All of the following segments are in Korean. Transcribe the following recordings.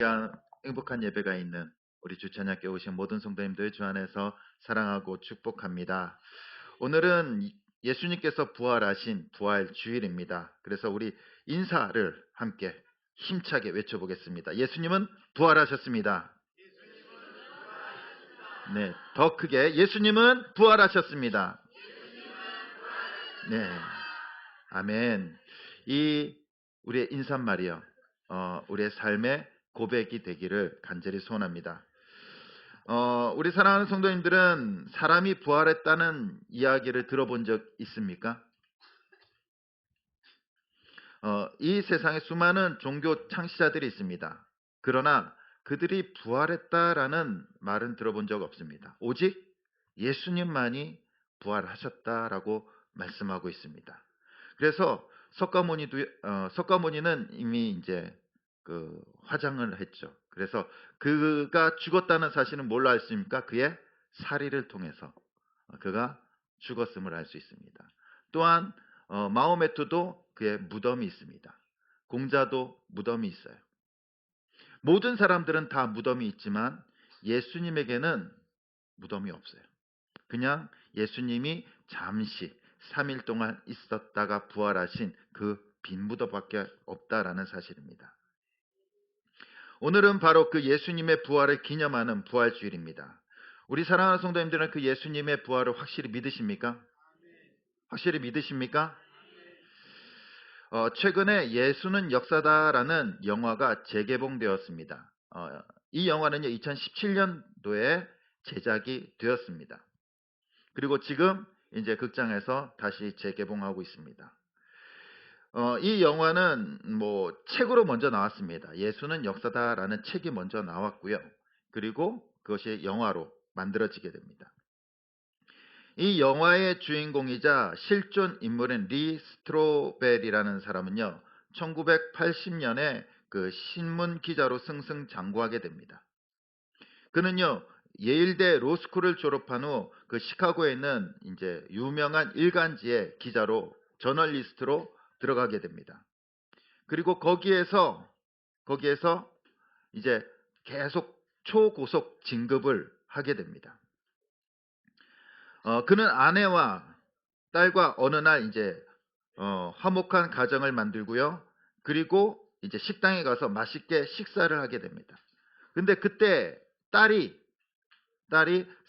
귀한 행복한 예배가 있는 우리 주찬양께 오신 모든 성도님들 주 안에서 사랑하고 축복합니다. 오늘은 예수님께서 부활하신 부활 주일입니다. 그래서 우리 인사를 함께 힘차게 외쳐보겠습니다. 예수님은 부활하셨습니다. 네, 더 크게 예수님은 부활하셨습니다. 네, 아멘. 이 우리의 인사말이요, 우리의 삶의 고백이 되기를 간절히 소원합니다. 우리 사랑하는 성도님들은 사람이 부활했다는 이야기를 들어본 적 있습니까? 이 세상에 수많은 종교 창시자들이 있습니다. 그러나 그들이 부활했다라는 말은 들어본 적 없습니다. 오직 예수님만이 부활하셨다라고 말씀하고 있습니다. 그래서 석가모니는 이미 이제 그 화장을 했죠. 그래서 그가 죽었다는 사실은 뭘로 알 수 있습니까? 그의 사리를 통해서 그가 죽었음을 알 수 있습니다. 또한 마호메트도 그의 무덤이 있습니다. 공자도 무덤이 있어요. 모든 사람들은 다 무덤이 있지만 예수님에게는 무덤이 없어요. 그냥 예수님이 잠시 3일 동안 있었다가 부활하신 그 빈 무덤밖에 없다라는 사실입니다. 오늘은 바로 그 예수님의 부활을 기념하는 부활주일입니다. 우리 사랑하는 성도님들은 그 예수님의 부활을 확실히 믿으십니까? 확실히 믿으십니까? 최근에 예수는 역사다라는 영화가 재개봉되었습니다. 이 영화는요, 2017년도에 제작이 되었습니다. 그리고 지금 이제 극장에서 다시 재개봉하고 있습니다. 이 영화는 뭐 책으로 먼저 나왔습니다. 예수는 역사다라는 책이 먼저 나왔고요. 그리고 그것이 영화로 만들어지게 됩니다. 이 영화의 주인공이자 실존 인물인 리 스트로벨이라는 사람은요, 1980년에 그 신문 기자로 승승장구하게 됩니다. 그는요, 예일대 로스쿨을 졸업한 후 그 시카고에 있는 이제 유명한 일간지의 기자로 저널리스트로 들어가게 됩니다. 그리고 거기에서 이제 계속 초고속 진급을 하게 됩니다. 그는 아내와 딸과 어느 날 이제 화목한 가정을 만들고요. 그리고 이제 식당에 가서 맛있게 식사를 하게 됩니다. 근데 그때 딸이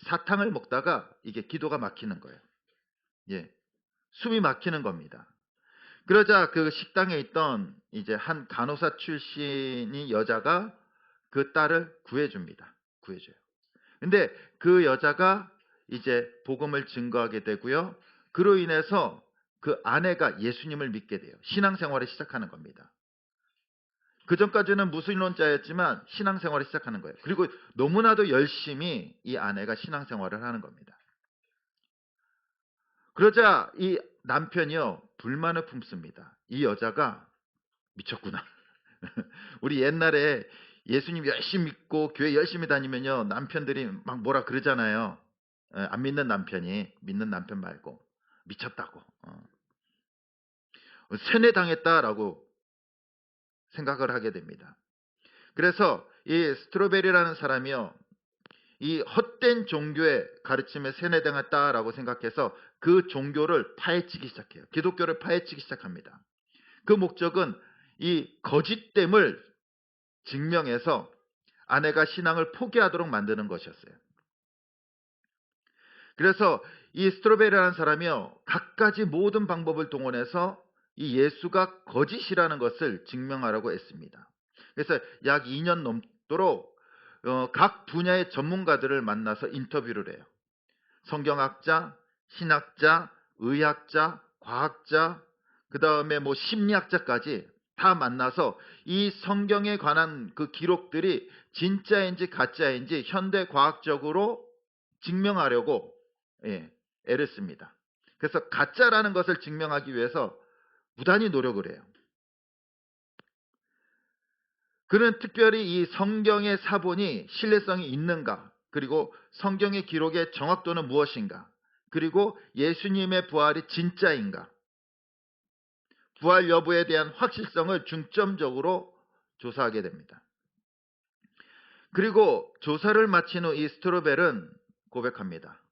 사탕을 먹다가 이게 기도가 막히는 거예요. 예, 숨이 막히는 겁니다. 그러자 그 식당에 있던 이제 한 간호사 출신이 여자가 그 딸을 구해줍니다. 구해줘요. 근데 그 여자가 이제 복음을 증거하게 되고요. 그로 인해서 그 아내가 예수님을 믿게 돼요. 신앙생활을 시작하는 겁니다. 그 전까지는 무신론자였지만 신앙생활을 시작하는 거예요. 그리고 너무나도 열심히 이 아내가 신앙생활을 하는 겁니다. 그러자 이 남편이요, 불만을 품습니다. 이 여자가 미쳤구나. 우리 옛날에 예수님 열심히 믿고 교회 열심히 다니면요, 남편들이 막 뭐라 그러잖아요. 안 믿는 남편이, 믿는 남편 말고 미쳤다고, 세뇌당했다라고 생각을 하게 됩니다. 그래서 이 스트로베리라는 사람이요, 이 헛된 종교의 가르침에 세뇌당했다라고 생각해서 그 종교를 파헤치기 시작해요. 기독교를 파헤치기 시작합니다. 그 목적은 이 거짓됨을 증명해서 아내가 신앙을 포기하도록 만드는 것이었어요. 그래서 이 스트로베리라는 사람이요, 각가지 모든 방법을 동원해서 이 예수가 거짓이라는 것을 증명하라고 했습니다. 그래서 약 2년 넘도록 각 분야의 전문가들을 만나서 인터뷰를 해요. 성경학자, 신학자, 의학자, 과학자, 그 다음에 뭐 심리학자까지 다 만나서 이 성경에 관한 그 기록들이 진짜인지 가짜인지 현대 과학적으로 증명하려고 애를 씁니다. 그래서 가짜라는 것을 증명하기 위해서 무단히 노력을 해요. 그는 특별히 이 성경의 사본이 신뢰성이 있는가, 그리고 성경의 기록의 정확도는 무엇인가, 그리고 예수님의 부활이 진짜인가, 부활 여부에 대한 확실성을 중점적으로 조사하게 됩니다. 그리고 조사를 마친 후 이 스트로벨은 고백합니다.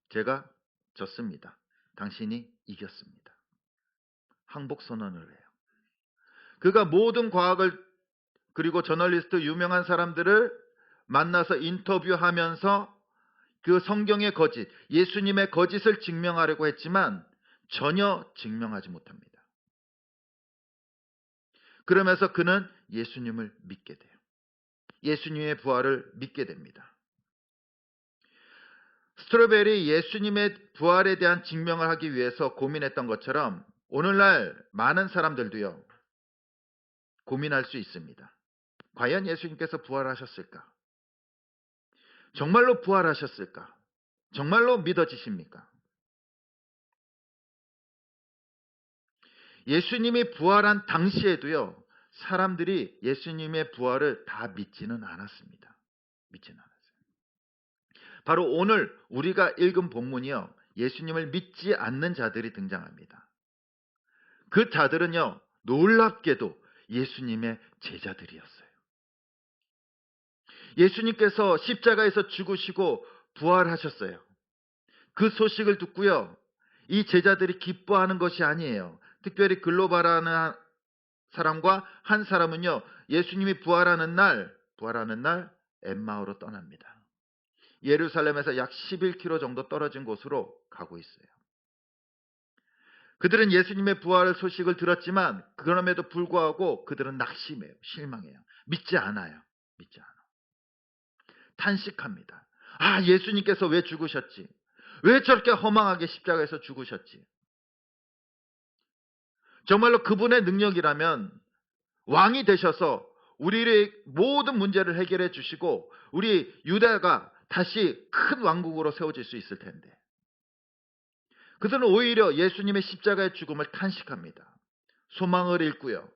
제가 졌습니다. 당신이 이겼습니다. 항복 선언을 해요. 그가 모든 과학을 그리고 저널리스트 유명한 사람들을 만나서 인터뷰하면서 그 성경의 거짓, 예수님의 거짓을 증명하려고 했지만 전혀 증명하지 못합니다. 그러면서 그는 예수님을 믿게 돼요. 예수님의 부활을 믿게 됩니다. 스트로벨이 예수님의 부활에 대한 증명을 하기 위해서 고민했던 것처럼 오늘날 많은 사람들도요, 고민할 수 있습니다. 과연 예수님께서 부활하셨을까? 정말로 부활하셨을까? 정말로 믿어지십니까? 예수님이 부활한 당시에도요, 사람들이 예수님의 부활을 다 믿지는 않았습니다. 믿지는 않았어요. 바로 오늘 우리가 읽은 본문이요, 예수님을 믿지 않는 자들이 등장합니다. 그 자들은요, 놀랍게도 예수님의 제자들이었어요. 예수님께서 십자가에서 죽으시고 부활하셨어요. 그 소식을 듣고요, 이 제자들이 기뻐하는 것이 아니에요. 특별히 글로바라는 사람과 한 사람은요, 예수님이 부활하는 날 엠마오로 떠납니다. 예루살렘에서 약 11km 정도 떨어진 곳으로 가고 있어요. 그들은 예수님의 부활 소식을 들었지만 그럼에도 불구하고 그들은 낙심해요. 실망해요. 믿지 않아요. 믿지 않아. 탄식합니다. 아, 예수님께서 왜 죽으셨지? 왜 저렇게 허망하게 십자가에서 죽으셨지? 정말로 그분의 능력이라면 왕이 되셔서 우리의 모든 문제를 해결해 주시고 우리 유다가 다시 큰 왕국으로 세워질 수 있을 텐데, 그들은 오히려 예수님의 십자가의 죽음을 탄식합니다. 소망을 잃고요,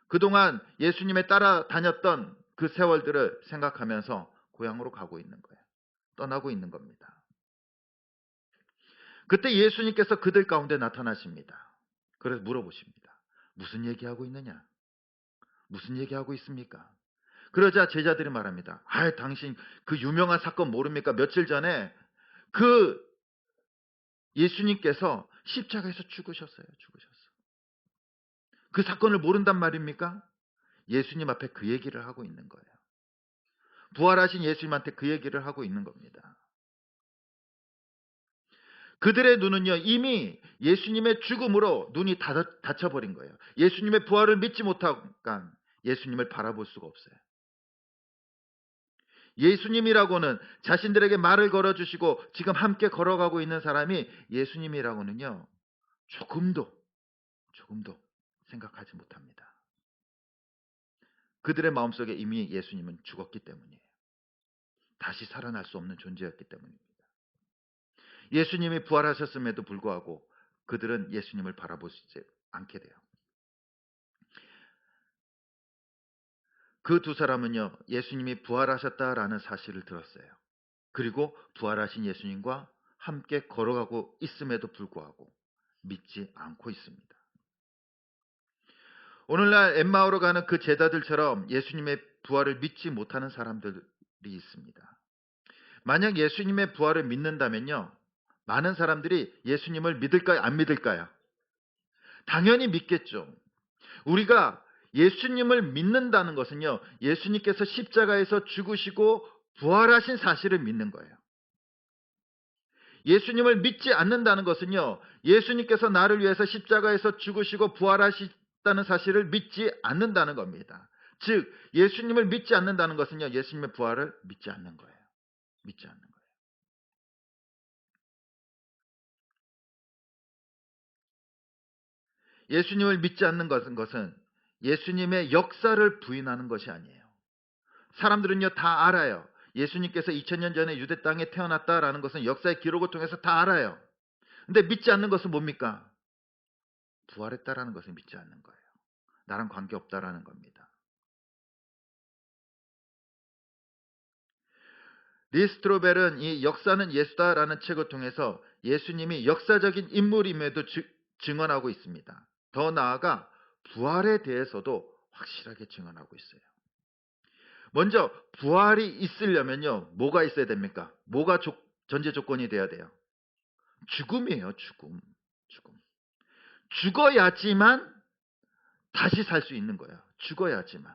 그동안 예수님의 따라다녔던 그 세월들을 생각하면서 고향으로 가고 있는 거예요. 떠나고 있는 겁니다. 그때 예수님께서 그들 가운데 나타나십니다. 그래서 물어보십니다. 무슨 얘기하고 있느냐? 무슨 얘기하고 있습니까? 그러자 제자들이 말합니다. 아, 당신 그 유명한 사건 모릅니까? 며칠 전에 그 예수님께서 십자가에서 죽으셨어요. 그 사건을 모른단 말입니까? 예수님 앞에 그 얘기를 하고 있는 거예요. 부활하신 예수님한테 그 얘기를 하고 있는 겁니다. 그들의 눈은요, 이미 예수님의 죽음으로 눈이 닫혀버린 거예요. 예수님의 부활을 믿지 못하니까 예수님을 바라볼 수가 없어요. 예수님이라고는 자신들에게 말을 걸어주시고 지금 함께 걸어가고 있는 사람이 예수님이라고는요, 조금도 생각하지 못합니다. 그들의 마음속에 이미 예수님은 죽었기 때문이에요. 다시 살아날 수 없는 존재였기 때문입니다. 예수님이 부활하셨음에도 불구하고 그들은 예수님을 바라보지 않게 돼요. 그 두 사람은요, 예수님이 부활하셨다라는 사실을 들었어요. 그리고 부활하신 예수님과 함께 걸어가고 있음에도 불구하고 믿지 않고 있습니다. 오늘날 엠마오로 가는 그 제자들처럼 예수님의 부활을 믿지 못하는 사람들이 있습니다. 만약 예수님의 부활을 믿는다면요, 많은 사람들이 예수님을 믿을까요? 안 믿을까요? 당연히 믿겠죠. 우리가 예수님을 믿는다는 것은요, 예수님께서 십자가에서 죽으시고 부활하신 사실을 믿는 거예요. 예수님을 믿지 않는다는 것은요, 예수님께서 나를 위해서 십자가에서 죽으시고 부활하셨다는 사실을 믿지 않는다는 겁니다. 즉, 예수님을 믿지 않는다는 것은요, 예수님의 부활을 믿지 않는 거예요. 믿지 않는 거예요. 예수님을 믿지 않는 것은 예수님의 역사를 부인하는 것이 아니에요. 사람들은요, 다 알아요. 예수님께서 2000년 전에 유대 땅에 태어났다라는 것은 역사의 기록을 통해서 다 알아요. 근데 믿지 않는 것은 뭡니까? 부활했다라는 것을 믿지 않는 거예요. 나랑 관계없다라는 겁니다. 리스트로벨은 이 역사는 예수다라는 책을 통해서 예수님이 역사적인 인물임에도 증언하고 있습니다. 더 나아가 부활에 대해서도 확실하게 증언하고 있어요. 먼저 부활이 있으려면요. 뭐가 있어야 됩니까? 뭐가 전제 조건이 돼야 돼요? 죽음이에요. 죽음. 죽어야지만 다시 살 수 있는 거예요. 죽어야지만.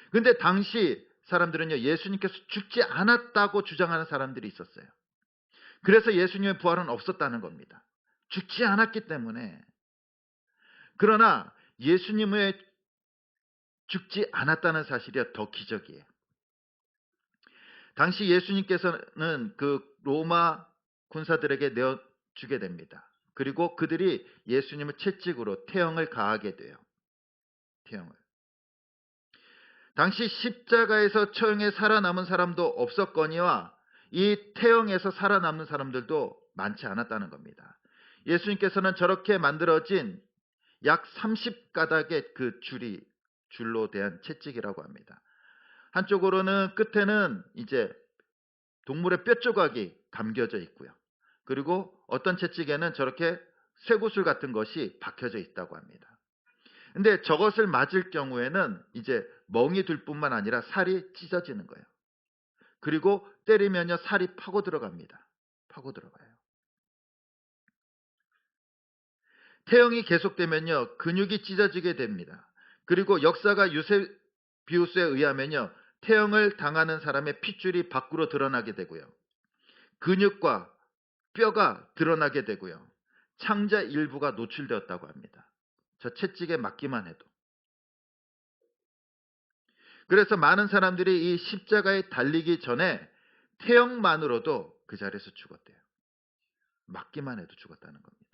근데 당시 사람들은요. 예수님께서 죽지 않았다고 주장하는 사람들이 있었어요. 그래서 예수님의 부활은 없었다는 겁니다. 죽지 않았기 때문에. 그러나 예수님의 죽지 않았다는 사실이 더 기적이에요. 당시 예수님께서는 그 로마 군사들에게 내어주게 됩니다. 그리고 그들이 예수님을 채찍으로 태형을 가하게 돼요. 태형을. 당시 십자가에서 처형에 살아남은 사람도 없었거니와 이 태형에서 살아남는 사람들도 많지 않았다는 겁니다. 예수님께서는 저렇게 만들어진 약 30가닥의 그 줄로 대한 채찍이라고 합니다. 한쪽으로는 끝에는 이제 동물의 뼈 조각이 감겨져 있고요. 그리고 어떤 채찍에는 저렇게 쇠구슬 같은 것이 박혀져 있다고 합니다. 근데 저것을 맞을 경우에는 이제 멍이 들 뿐만 아니라 살이 찢어지는 거예요. 그리고 때리면요 살이 파고 들어갑니다. 파고 들어가요. 태형이 계속되면요 근육이 찢어지게 됩니다. 그리고 역사가 유세비우스에 의하면요 태형을 당하는 사람의 핏줄이 밖으로 드러나게 되고요. 근육과 뼈가 드러나게 되고요. 창자 일부가 노출되었다고 합니다. 저 채찍에 맞기만 해도. 그래서 많은 사람들이 이 십자가에 달리기 전에 태형만으로도 그 자리에서 죽었대요. 맞기만 해도 죽었다는 겁니다.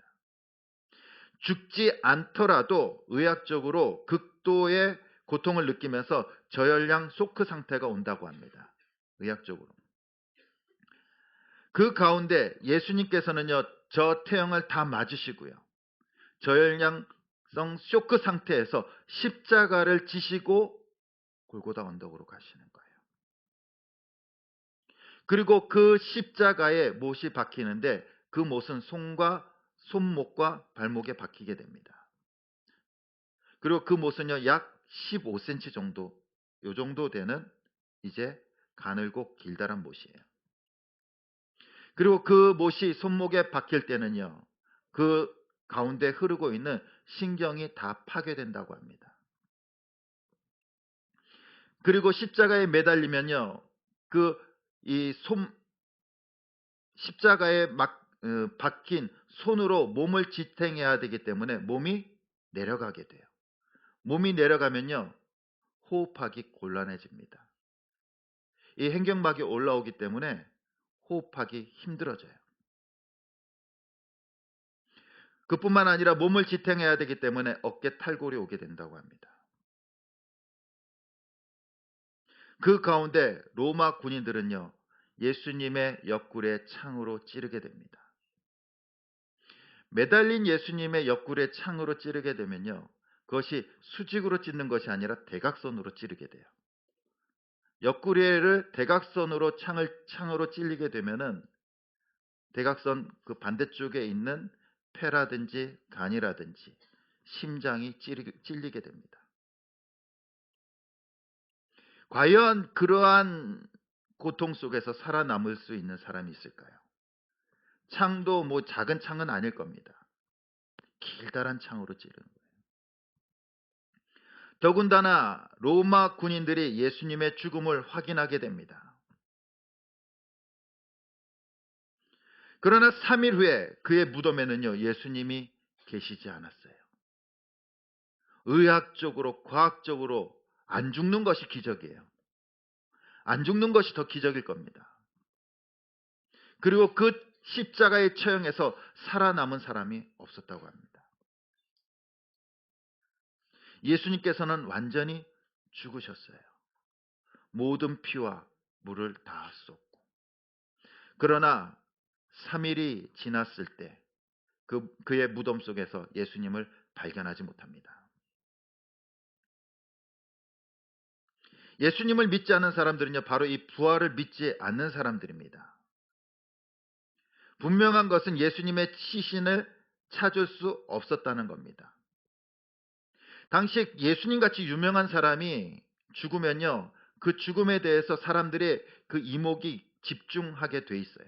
죽지 않더라도 의학적으로 극도의 고통을 느끼면서 저혈량 쇼크 상태가 온다고 합니다. 의학적으로. 그 가운데 예수님께서는요, 저 태형을 다 맞으시고요. 저혈량성 쇼크 상태에서 십자가를 지시고 골고다 언덕으로 가시는 거예요. 그리고 그 십자가에 못이 박히는데 그 못은 손목과 발목에 박히게 됩니다. 그리고 그 못은요, 약 15cm 정도, 요 정도 되는 이제 가늘고 길다란 못이에요. 그리고 그 못이 손목에 박힐 때는요, 그 가운데 흐르고 있는 신경이 다 파괴된다고 합니다. 그리고 십자가에 매달리면요, 십자가에 박힌 손으로 몸을 지탱해야 되기 때문에 몸이 내려가게 돼요. 몸이 내려가면요, 호흡하기 곤란해집니다. 이 행경막이 올라오기 때문에 호흡하기 힘들어져요. 그뿐만 아니라 몸을 지탱해야 되기 때문에 어깨 탈골이 오게 된다고 합니다. 그 가운데 로마 군인들은요, 예수님의 옆구리에 창으로 찌르게 됩니다. 매달린 예수님의 옆구리에 창으로 찌르게 되면요, 그것이 수직으로 찢는 것이 아니라 대각선으로 찌르게 돼요. 옆구리를 대각선으로 창으로 찔리게 되면은 대각선 그 반대쪽에 있는 폐라든지 간이라든지 심장이 찔리게 됩니다. 과연 그러한 고통 속에서 살아남을 수 있는 사람이 있을까요? 창도 뭐 작은 창은 아닐 겁니다. 길다란 창으로 찌르는 거예요. 더군다나 로마 군인들이 예수님의 죽음을 확인하게 됩니다. 그러나 3일 후에 그의 무덤에는요, 예수님이 계시지 않았어요. 의학적으로, 과학적으로 안 죽는 것이 기적이에요. 안 죽는 것이 더 기적일 겁니다. 그리고 그 십자가의 처형에서 살아남은 사람이 없었다고 합니다. 예수님께서는 완전히 죽으셨어요. 모든 피와 물을 다 쏟고. 그러나 3일이 지났을 때 그의 무덤 속에서 예수님을 발견하지 못합니다. 예수님을 믿지 않는 사람들은요, 바로 이 부활을 믿지 않는 사람들입니다. 분명한 것은 예수님의 시신을 찾을 수 없었다는 겁니다. 당시 예수님 같이 유명한 사람이 죽으면요, 그 죽음에 대해서 사람들의 그 이목이 집중하게 돼 있어요.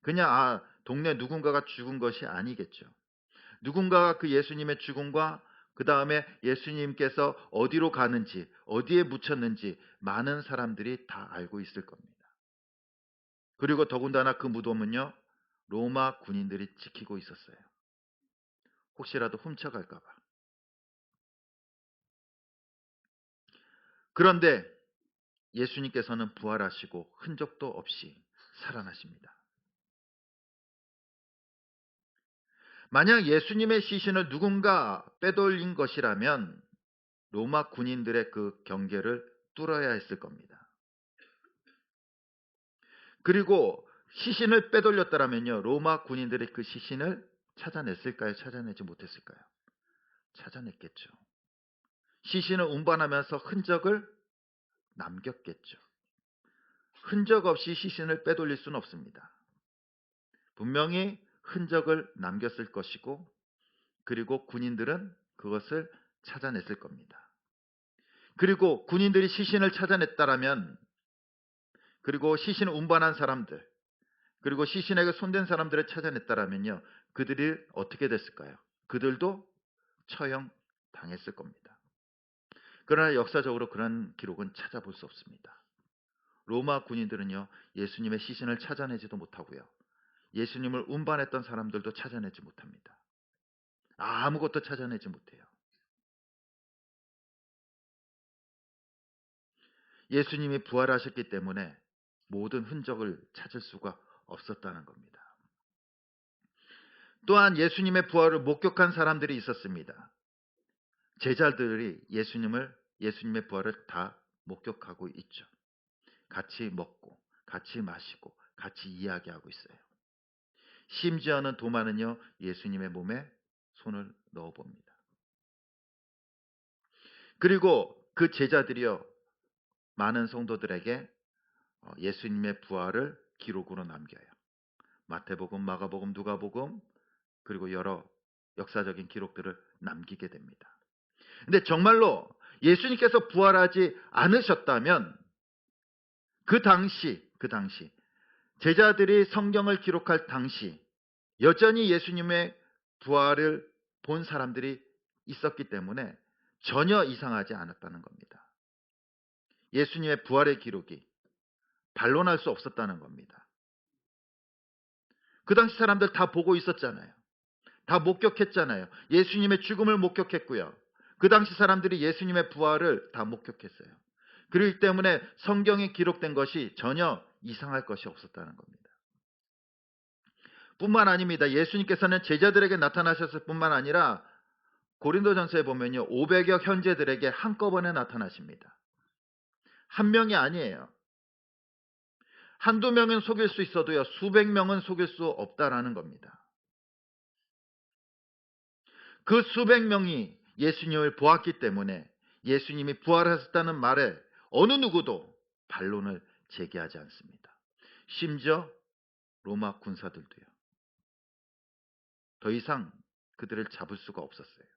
그냥 동네 누군가가 죽은 것이 아니겠죠. 누군가가 그 예수님의 죽음과 그 다음에 예수님께서 어디로 가는지, 어디에 묻혔는지 많은 사람들이 다 알고 있을 겁니다. 그리고 더군다나 그 무덤은요, 로마 군인들이 지키고 있었어요. 혹시라도 훔쳐갈까 봐. 그런데 예수님께서는 부활하시고 흔적도 없이 살아나십니다. 만약 예수님의 시신을 누군가 빼돌린 것이라면 로마 군인들의 그 경계를 뚫어야 했을 겁니다. 그리고 시신을 빼돌렸다라면요, 로마 군인들이 그 시신을 찾아냈을까요? 찾아내지 못했을까요? 찾아냈겠죠. 시신을 운반하면서 흔적을 남겼겠죠. 흔적 없이 시신을 빼돌릴 수는 없습니다. 분명히 흔적을 남겼을 것이고, 그리고 군인들은 그것을 찾아냈을 겁니다. 그리고 군인들이 시신을 찾아냈다라면, 그리고 시신을 운반한 사람들, 그리고 시신에게 손댄 사람들을 찾아냈다라면요, 그들이 어떻게 됐을까요? 그들도 처형 당했을 겁니다. 그러나 역사적으로 그런 기록은 찾아볼 수 없습니다. 로마 군인들은요, 예수님의 시신을 찾아내지도 못하고요, 예수님을 운반했던 사람들도 찾아내지 못합니다. 아무것도 찾아내지 못해요. 예수님이 부활하셨기 때문에 모든 흔적을 찾을 수가 없었다는 겁니다. 또한 예수님의 부활을 목격한 사람들이 있었습니다. 제자들이 예수님의 부활을 다 목격하고 있죠. 같이 먹고, 같이 마시고, 같이 이야기하고 있어요. 심지어는 도마는요, 예수님의 몸에 손을 넣어봅니다. 그리고 그 제자들이요, 많은 성도들에게 예수님의 부활을 기록으로 남겨요. 마태복음, 마가복음, 누가복음, 그리고 여러 역사적인 기록들을 남기게 됩니다. 근데 정말로 예수님께서 부활하지 않으셨다면 그 당시 제자들이 성경을 기록할 당시 여전히 예수님의 부활을 본 사람들이 있었기 때문에 전혀 이상하지 않았다는 겁니다. 예수님의 부활의 기록이 반론할 수 없었다는 겁니다. 그 당시 사람들 다 보고 있었잖아요. 다 목격했잖아요. 예수님의 죽음을 목격했고요. 그 당시 사람들이 예수님의 부활을 다 목격했어요. 그렇기 때문에 성경에 기록된 것이 전혀 이상할 것이 없었다는 겁니다. 뿐만 아닙니다. 예수님께서는 제자들에게 나타나셨을 뿐만 아니라 고린도전서에 보면요, 500여 형제들에게 한꺼번에 나타나십니다. 한 명이 아니에요. 한두 명은 속일 수 있어도요, 수백 명은 속일 수 없다라는 겁니다. 그 수백 명이 예수님을 보았기 때문에 예수님이 부활하셨다는 말에 어느 누구도 반론을 제기하지 않습니다. 심지어 로마 군사들도요. 더 이상 그들을 잡을 수가 없었어요.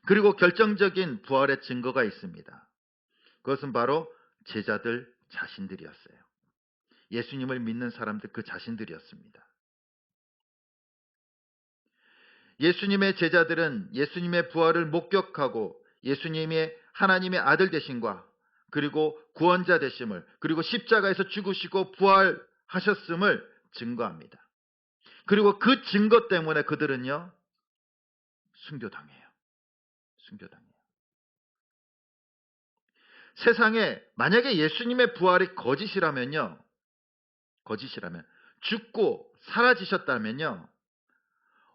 그리고 결정적인 부활의 증거가 있습니다. 그것은 바로 제자들 자신들이었어요. 예수님을 믿는 사람들 그 자신들이었습니다. 예수님의 제자들은 예수님의 부활을 목격하고 예수님의 하나님의 아들 되심과 그리고 구원자 되심을, 그리고 십자가에서 죽으시고 부활하셨음을 증거합니다. 그리고 그 증거 때문에 그들은요, 순교당해요. 순교당해요. 세상에 만약에 예수님의 부활이 거짓이라면 죽고 사라지셨다면요,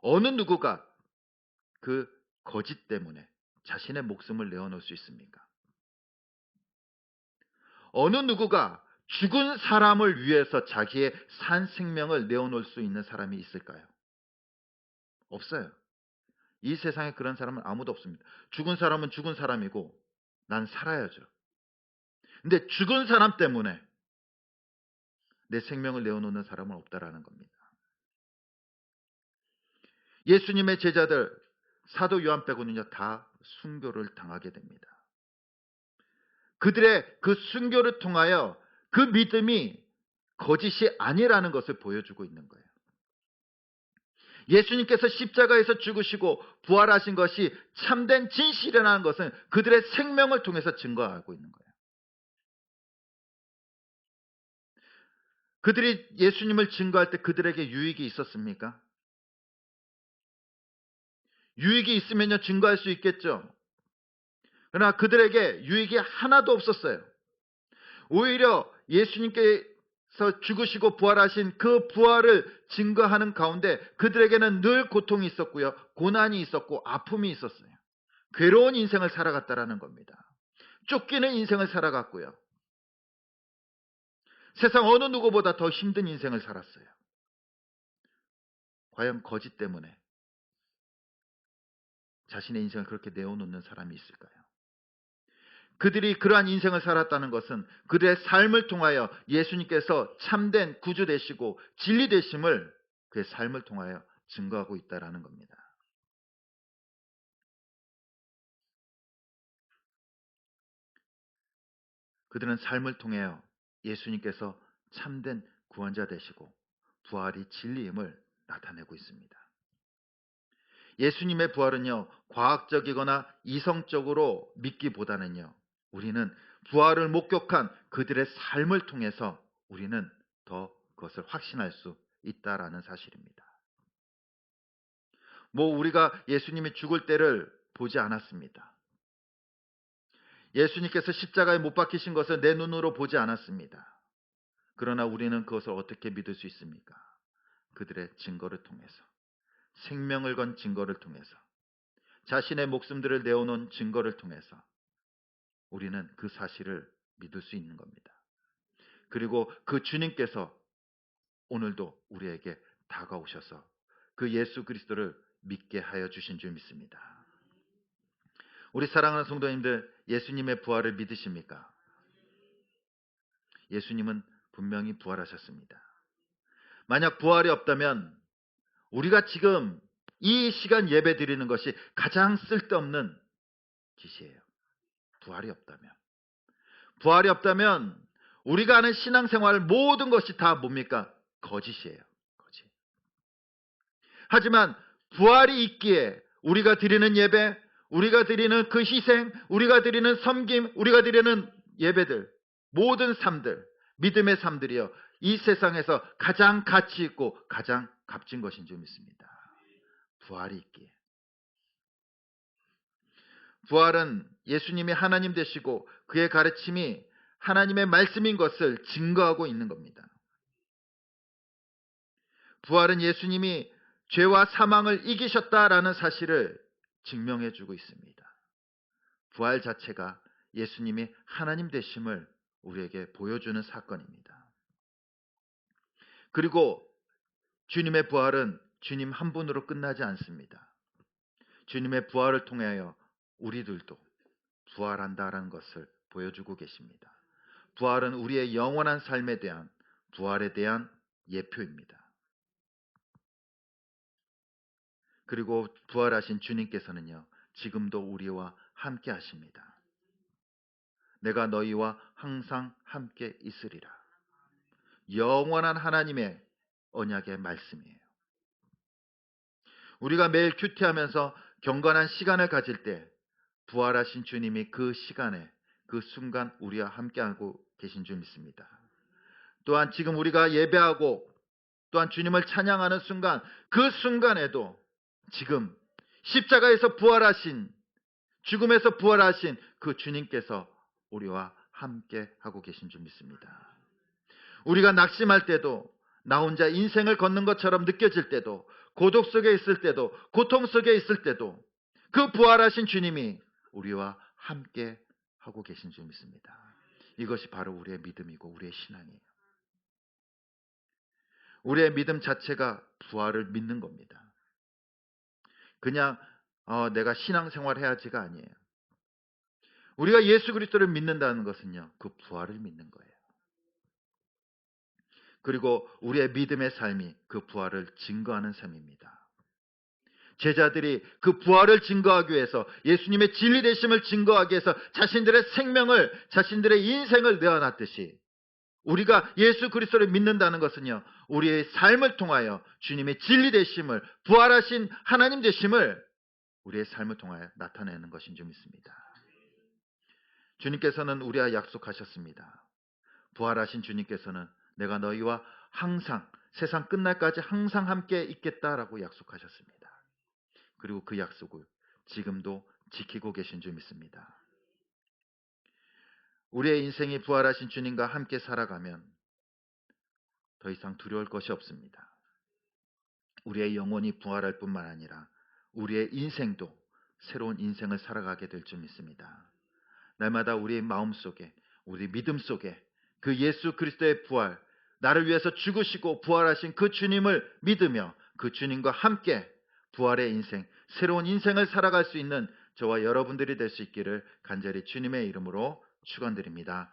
어느 누구가 그 거짓 때문에 자신의 목숨을 내어놓을 수 있습니까? 어느 누구가 죽은 사람을 위해서 자기의 산 생명을 내어놓을 수 있는 사람이 있을까요? 없어요. 이 세상에 그런 사람은 아무도 없습니다. 죽은 사람은 죽은 사람이고 난 살아야죠. 근데 죽은 사람 때문에 내 생명을 내어놓는 사람은 없다라는 겁니다. 예수님의 제자들 사도 요한 빼고는요, 다 순교를 당하게 됩니다. 그들의 그 순교를 통하여 그 믿음이 거짓이 아니라는 것을 보여주고 있는 거예요. 예수님께서 십자가에서 죽으시고 부활하신 것이 참된 진실이라는 것은 그들의 생명을 통해서 증거하고 있는 거예요. 그들이 예수님을 증거할 때 그들에게 유익이 있었습니까? 유익이 있으면요, 증거할 수 있겠죠. 그러나 그들에게 유익이 하나도 없었어요. 오히려 예수님께서 죽으시고 부활하신 그 부활을 증거하는 가운데 그들에게는 늘 고통이 있었고요, 고난이 있었고 아픔이 있었어요. 괴로운 인생을 살아갔다라는 겁니다. 쫓기는 인생을 살아갔고요, 세상 어느 누구보다 더 힘든 인생을 살았어요. 과연 거짓 때문에 자신의 인생을 그렇게 내어놓는 사람이 있을까요? 그들이 그러한 인생을 살았다는 것은 그들의 삶을 통하여 예수님께서 참된 구주 되시고 진리 되심을 그의 삶을 통하여 증거하고 있다라는 겁니다. 그들은 삶을 통하여 예수님께서 참된 구원자 되시고 부활이 진리임을 나타내고 있습니다. 예수님의 부활은요, 과학적이거나 이성적으로 믿기보다는요, 우리는 부활을 목격한 그들의 삶을 통해서 우리는 더 그것을 확신할 수 있다라는 사실입니다. 우리가 예수님이 죽을 때를 보지 않았습니다. 예수님께서 십자가에 못 박히신 것을 내 눈으로 보지 않았습니다. 그러나 우리는 그것을 어떻게 믿을 수 있습니까? 그들의 증거를 통해서, 생명을 건 증거를 통해서, 자신의 목숨들을 내어놓은 증거를 통해서 우리는 그 사실을 믿을 수 있는 겁니다. 그리고 그 주님께서 오늘도 우리에게 다가오셔서 그 예수 그리스도를 믿게 하여 주신 줄 믿습니다. 우리 사랑하는 성도님들, 예수님의 부활을 믿으십니까? 예수님은 분명히 부활하셨습니다. 만약 부활이 없다면 우리가 지금 이 시간 예배 드리는 것이 가장 쓸데없는 짓이에요. 부활이 없다면. 부활이 없다면 우리가 하는 신앙생활 모든 것이 다 뭡니까? 거짓이에요. 거짓. 하지만 부활이 있기에 우리가 드리는 예배, 우리가 드리는 그 희생, 우리가 드리는 섬김, 우리가 드리는 예배들, 모든 삶들, 믿음의 삶들이요, 이 세상에서 가장 가치 있고 가장 값진 것인 줄 믿습니다. 부활이 있기에. 부활은 예수님이 하나님 되시고 그의 가르침이 하나님의 말씀인 것을 증거하고 있는 겁니다. 부활은 예수님이 죄와 사망을 이기셨다라는 사실을 증명해 주고 있습니다. 부활 자체가 예수님이 하나님 되심을 우리에게 보여주는 사건입니다. 그리고 주님의 부활은 주님 한 분으로 끝나지 않습니다. 주님의 부활을 통하여 우리들도 부활한다라는 것을 보여주고 계십니다. 부활은 우리의 영원한 삶에 대한, 부활에 대한 예표입니다. 그리고 부활하신 주님께서는요, 지금도 우리와 함께 하십니다. 내가 너희와 항상 함께 있으리라. 영원한 하나님의 언약의 말씀이에요. 우리가 매일 큐티하면서 경건한 시간을 가질 때 부활하신 주님이 그 시간에, 그 순간 우리와 함께하고 계신 줄 믿습니다. 또한 지금 우리가 예배하고 또한 주님을 찬양하는 순간, 그 순간에도 지금 십자가에서 부활하신, 죽음에서 부활하신 그 주님께서 우리와 함께 하고 계신 줄 믿습니다. 우리가 낙심할 때도, 나 혼자 인생을 걷는 것처럼 느껴질 때도, 고독 속에 있을 때도, 고통 속에 있을 때도 그 부활하신 주님이 우리와 함께 하고 계신 줄 믿습니다. 이것이 바로 우리의 믿음이고 우리의 신앙이에요. 우리의 믿음 자체가 부활을 믿는 겁니다. 그냥 내가 신앙생활 해야지가 아니에요. 우리가 예수 그리스도를 믿는다는 것은요, 그 부활을 믿는 거예요. 그리고 우리의 믿음의 삶이 그 부활을 증거하는 삶입니다. 제자들이 그 부활을 증거하기 위해서, 예수님의 진리되심을 증거하기 위해서 자신들의 생명을, 자신들의 인생을 내어놨듯이, 우리가 예수 그리스도를 믿는다는 것은요, 우리의 삶을 통하여 주님의 진리되심을, 부활하신 하나님 되심을 우리의 삶을 통하여 나타내는 것인 줄 믿습니다. 주님께서는 우리와 약속하셨습니다. 부활하신 주님께서는 내가 너희와 항상, 세상 끝날까지 항상 함께 있겠다라고 약속하셨습니다. 그리고 그 약속을 지금도 지키고 계신 줄 믿습니다. 우리의 인생이 부활하신 주님과 함께 살아가면 더 이상 두려울 것이 없습니다. 우리의 영혼이 부활할 뿐만 아니라 우리의 인생도 새로운 인생을 살아가게 될 줄 믿습니다. 날마다 우리의 마음속에, 우리 믿음 속에 그 예수 그리스도의 부활, 나를 위해서 죽으시고 부활하신 그 주님을 믿으며 그 주님과 함께 부활의 인생, 새로운 인생을 살아갈 수 있는 저와 여러분들이 될 수 있기를 간절히 주님의 이름으로 축원드립니다.